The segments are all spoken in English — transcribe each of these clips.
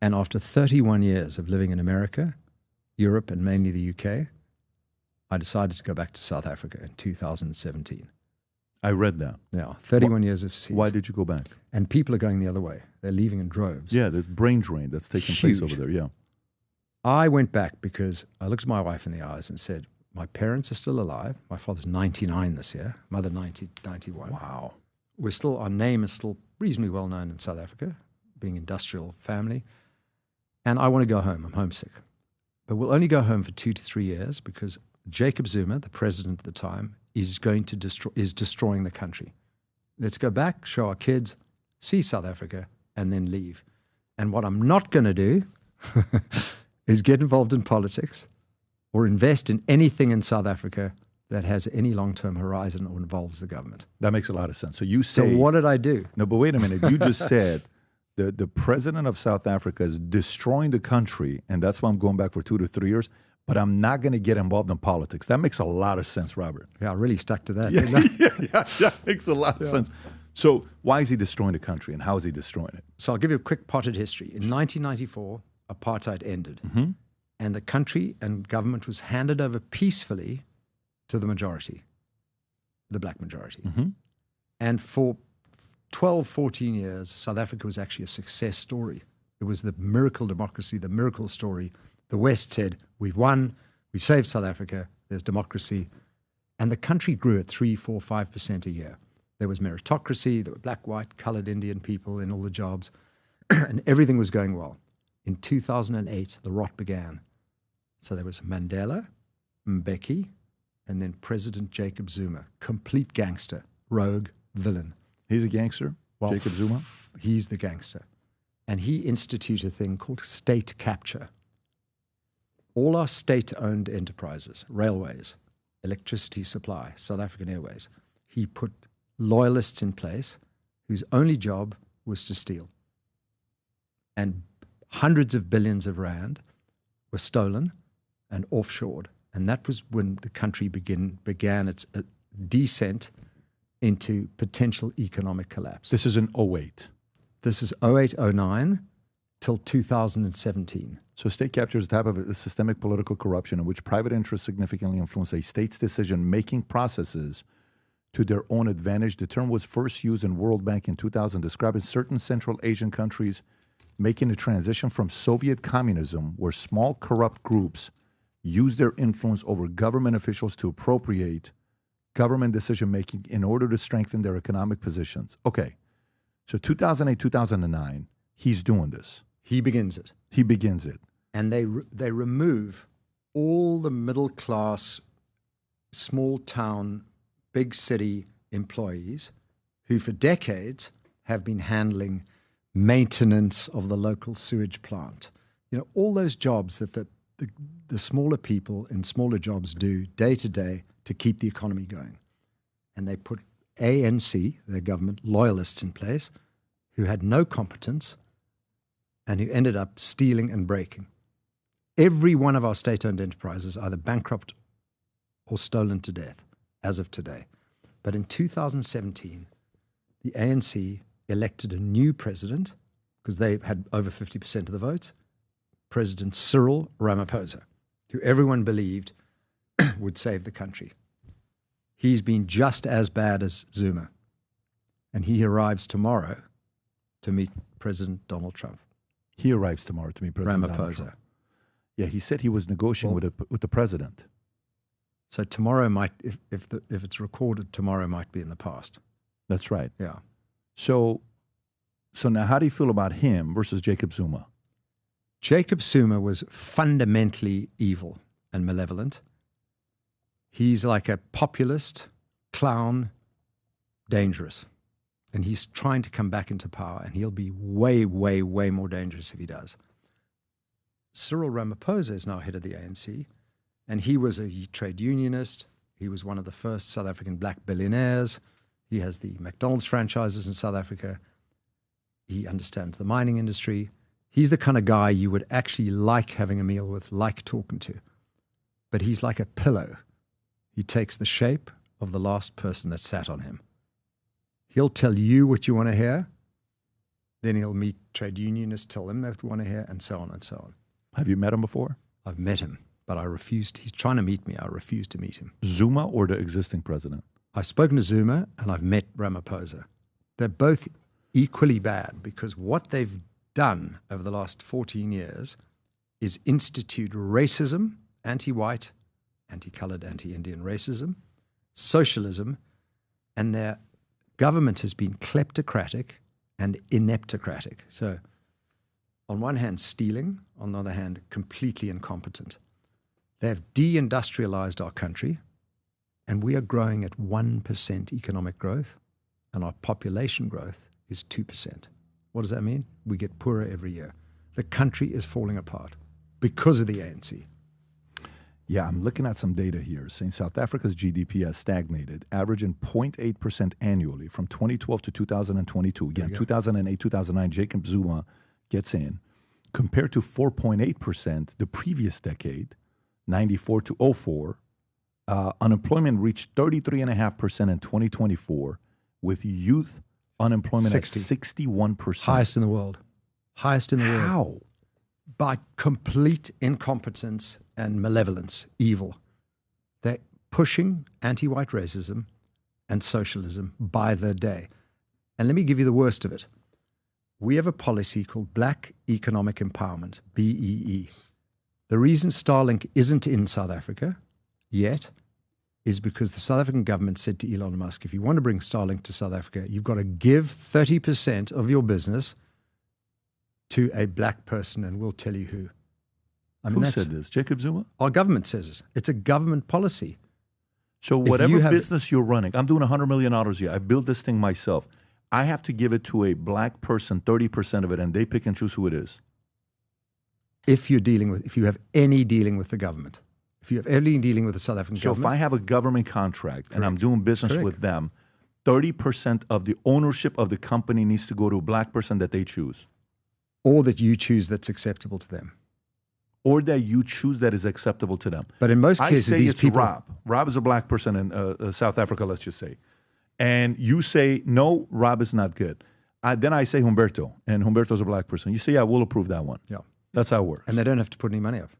And after 31 years of living in America, Europe, and mainly the UK, I decided to go back to South Africa in 2017. I read that. Yeah, 31 years of seas. Why did you go back? And people are going the other way. They're leaving in droves. Yeah, there's brain drain that's taking place over there, yeah. I went back because I looked at my wife in the eyes and said, my parents are still alive. My father's 99 this year, mother 91. Wow. Our name is still reasonably well known in South Africa, being industrial family. And I want to go home. I'm homesick. But we'll only go home for 2 to 3 years because Jacob Zuma, the president at the time, is destroying the country. Let's go back, show our kids, see South Africa, and then leave. And what I'm not going to do is get involved in politics or invest in anything in South Africa that has any long-term horizon or involves the government. That makes a lot of sense. So you say... So what did I do? No, but wait a minute. You just said the president of South Africa is destroying the country, and that's why I'm going back for 2 to 3 years, but I'm not going to get involved in politics. That makes a lot of sense, Robert. Yeah, I really stuck to that. Yeah, makes a lot of sense. So why is he destroying the country, and how is he destroying it? So I'll give you a quick potted history. In 1994, apartheid ended, and the country and government was handed over peacefully to the majority, the black majority. And for 12, 14 years, South Africa was actually a success story. It was the miracle democracy, the miracle story. The West said, we've won, we've saved South Africa, there's democracy. And the country grew at 3, 4, 5% a year. There was meritocracy, there were black, white, colored Indian people in all the jobs, and everything was going well. In 2008, the rot began. So there was Mandela, Mbeki, and then President Jacob Zuma, complete gangster, rogue, villain. He's a gangster, well, Jacob Zuma? He's the gangster. And he instituted a thing called state capture. All our state-owned enterprises, railways, electricity supply, South African Airways, he put loyalists in place whose only job was to steal. And hundreds of billions of rand were stolen and offshored. And that was when the country began its descent into potential economic collapse. This is in 08. This is 08, 09 till 2017. So state capture is a type of systemic political corruption in which private interests significantly influence a state's decision-making processes to their own advantage. The term was first used in World Bank in 2000, describing certain Central Asian countries making the transition from Soviet communism, where small corrupt groups use their influence over government officials to appropriate government decision-making in order to strengthen their economic positions. Okay, so 2008, 2009, he's doing this. He begins it. He begins it. And they remove all the middle-class, small-town, big-city employees who for decades have been handling maintenance of the local sewage plant. You know, all those jobs that the smaller people in smaller jobs do day to day to keep the economy going. And they put ANC, their government, loyalists in place who had no competence and who ended up stealing and breaking. Every one of our state-owned enterprises either bankrupt or stolen to death as of today. But in 2017, the ANC elected a new president because they had over 50% of the votes, President Cyril Ramaphosa, who everyone believed would save the country. He's been just as bad as Zuma, and he arrives tomorrow to meet President Donald Trump. He arrives tomorrow to meet President Donald Trump. Yeah, he said he was negotiating with the president. So tomorrow might, if it's recorded, tomorrow might be in the past. That's right. Yeah. So now how do you feel about him versus Jacob Zuma? Jacob Zuma was fundamentally evil and malevolent. He's like a populist, clown, dangerous. And he's trying to come back into power, and he'll be way, way, way more dangerous if he does. Cyril Ramaphosa is now head of the ANC, and he was a trade unionist. He was one of the first South African black billionaires. He has the McDonald's franchises in South Africa. He understands the mining industry. He's the kind of guy you would actually like having a meal with, like talking to. But he's like a pillow. He takes the shape of the last person that sat on him. He'll tell you what you want to hear. Then he'll meet trade unionists, tell them they want to hear, and so on and so on. Have you met him before? I've met him, but I refused. He's trying to meet me. I refuse to meet him. Zuma or the existing president? I've spoken to Zuma and I've met Ramaphosa. They're both equally bad because what they've done over the last 14 years is institute racism, anti-white, anti-colored, anti-Indian racism, socialism, and their government has been kleptocratic and ineptocratic. So on one hand, stealing, on the other hand, completely incompetent. They have deindustrialized our country, and we are growing at 1% economic growth, and our population growth is 2%. What does that mean? We get poorer every year. The country is falling apart because of the ANC. Yeah, I'm looking at some data here saying South Africa's GDP has stagnated, averaging 0.8% annually from 2012 to 2022. Again, 2008, 2009, Jacob Zuma gets in, compared to 4.8% the previous decade, 94 to 04. Unemployment reached 33.5% in 2024, with youth unemployment at 61%. Highest in the world. Highest in the world. How? By complete incompetence and malevolence, evil. They're pushing anti-white racism and socialism by the day. And let me give you the worst of it. We have a policy called Black Economic Empowerment, BEE. The reason Starlink isn't in South Africa yet is because the South African government said to Elon Musk, if you want to bring Starlink to South Africa, you've got to give 30% of your business to a black person, and we'll tell you who. I mean, who said this? Jacob Zuma? Our government says it. It's a government policy. So whatever business you're running, I'm doing $100 million a year. I built this thing myself. I have to give it to a black person, 30% of it, and they pick and choose who it is. If you have any dealing with the government. If you have any dealing with the South African government. So if I have a government contract and I'm doing business with them, 30% of the ownership of the company needs to go to a black person that they choose. Or that you choose that's acceptable to them. Or that you choose that is acceptable to them. But in most cases, these people... Rob. Rob is a black person in South Africa, let's just say. And you say, no, Rob is not good. Then I say Humberto, and Humberto's a black person. You say, yeah, we'll approve that one. Yeah. That's how it works. And they don't have to put any money up.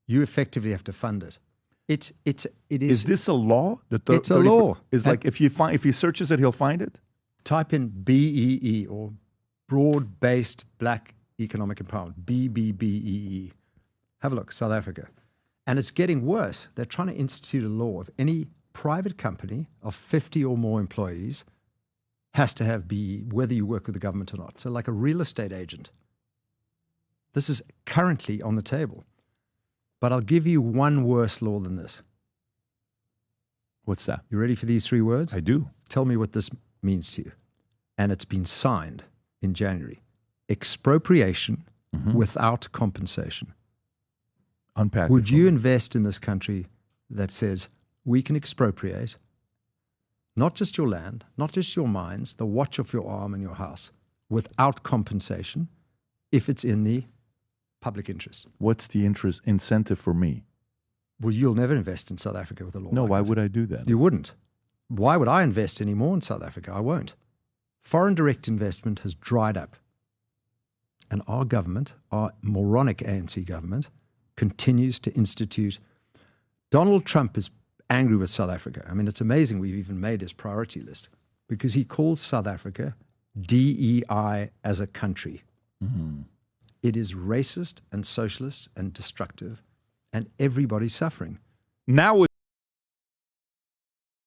You effectively have to fund it. It is. Is this a law? It's a law. It's like if he searches it, he'll find it? Type in BEE or Broad-Based Black Economic Empowerment, BBBEE. Have a look, South Africa. And it's getting worse. They're trying to institute a law of any private company of 50 or more employees has to have BEE, whether you work with the government or not. So like a real estate agent. This is currently on the table. But I'll give you one worse law than this. What's that? You ready for these three words? I do. Tell me what this means to you. And it's been signed in January. Expropriation without compensation. Unpack. Would you invest in this country that says we can expropriate not just your land, not just your mines, the watch of your arm and your house, without compensation if it's in the public interest? What's the incentive for me? Well, you'll never invest in South Africa with a law No, like why that. would I do that? You wouldn't. Why would I invest any more in South Africa? I won't. Foreign direct investment has dried up. And our government, our moronic ANC government, continues to institute. Donald Trump is angry with South Africa. I mean, it's amazing we've even made his priority list because he calls South Africa DEI as a country. It is racist and socialist and destructive, and everybody's suffering. Now